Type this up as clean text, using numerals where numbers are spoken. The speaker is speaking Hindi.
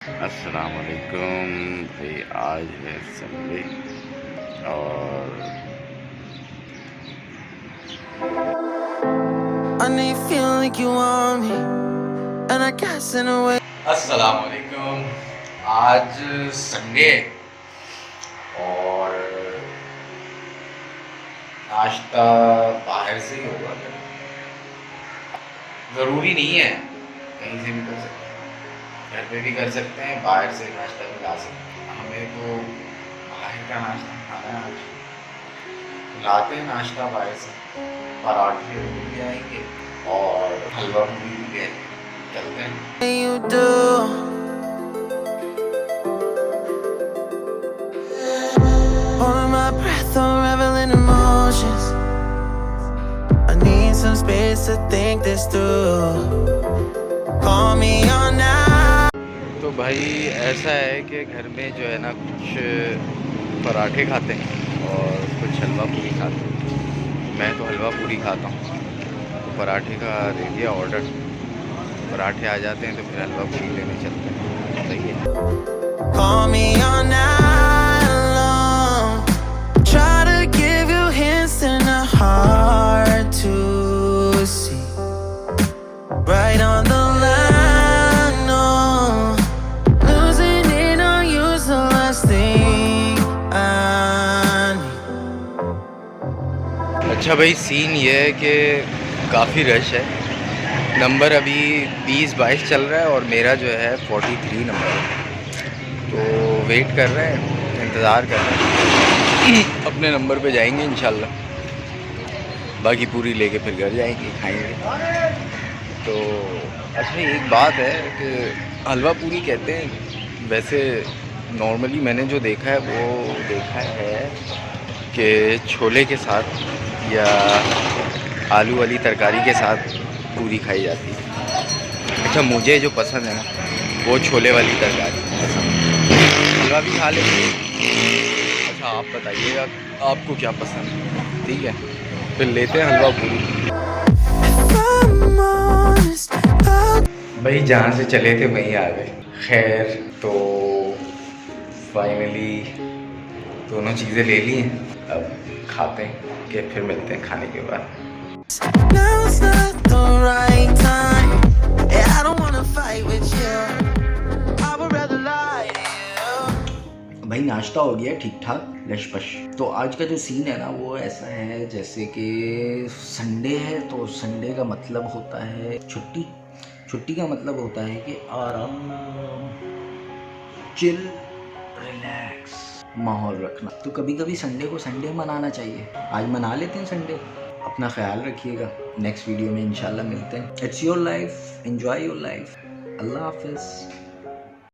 अस्सलाम वालेकुम भाई। आज है संडे और अस्सलाम वालेकुम। आज संडे और नाश्ता बाहर से ही होगा। ज़रूरी नहीं है, कहीं से भी कर सकते हैं, घर पे भी कर सकते हैं, बाहर से नाश्ता भी ला सकते हैं। हमें तो बाहर का नाश्ता खाना है। आज लाते हैं नाश्ता बाहर से, पराठे भी आएंगे और हलवा पूरी भी आएंगे। चलते हैं। Some space to think this through. Call me on now. तो भाई ऐसा है कि घर में जो है ना कुछ पराठे खाते हैं और कुछ हलवा पूरी खाते हैं। मैं तो हलवा पूरी खाता हूँ, तो पराठे का दे दिया ऑर्डर। पराठे आ जाते हैं तो फिर हलवा पूरी लेने चलते हैं। सही है। Call me on now. Try to give you hints and a hard to see. Right on the line, no. Losing it on you's the last thing I need. अच्छा भाई, सीन ये है कि काफ़ी रश है। नंबर अभी 20-22 चल रहा है और मेरा जो है 43 नंबर है। तो वेट कर रहे हैं, इंतज़ार कर रहे हैं। अपने नंबर पे जाएंगे इंशाल्लाह, बाकी पूरी लेके फिर घर जाएंगे, खाएंगे। तो अच्छा, एक बात है कि हलवा पूरी कहते हैं, वैसे नॉर्मली मैंने जो देखा है वो देखा है कि छोले के साथ या आलू वाली तरकारी के साथ पूरी खाई जाती है। अच्छा, मुझे जो पसंद है ना वो छोले वाली तरकारी पसंद है। हलवा भी खा लेंगे। अच्छा, आप बताइएगा आपको क्या पसंद है। ठीक है, फिर लेते हैं हलवा पूरी। भाई जहाँ से चले थे वहीं आ गए। खैर, तो फाइनली दोनों चीज़ें ले ली हैं, अब खाते हैं कि फिर मिलते हैं खाने के बाद। भाई नाश्ता हो गया ठीक ठाक, लशपश। तो आज का जो सीन है ना वो ऐसा है जैसे कि संडे है, तो संडे का मतलब होता है छुट्टी। छुट्टी का मतलब होता है कि आराम, चिल, रिलैक्स माहौल रखना। तो कभी कभी संडे को संडे मनाना चाहिए। आज मना लेते हैं संडे। अपना ख्याल रखिएगा, नेक्स्ट वीडियो में इंशाल्लाह मिलते हैं। It's your life, enjoy your life. अल्लाह हाफिज़।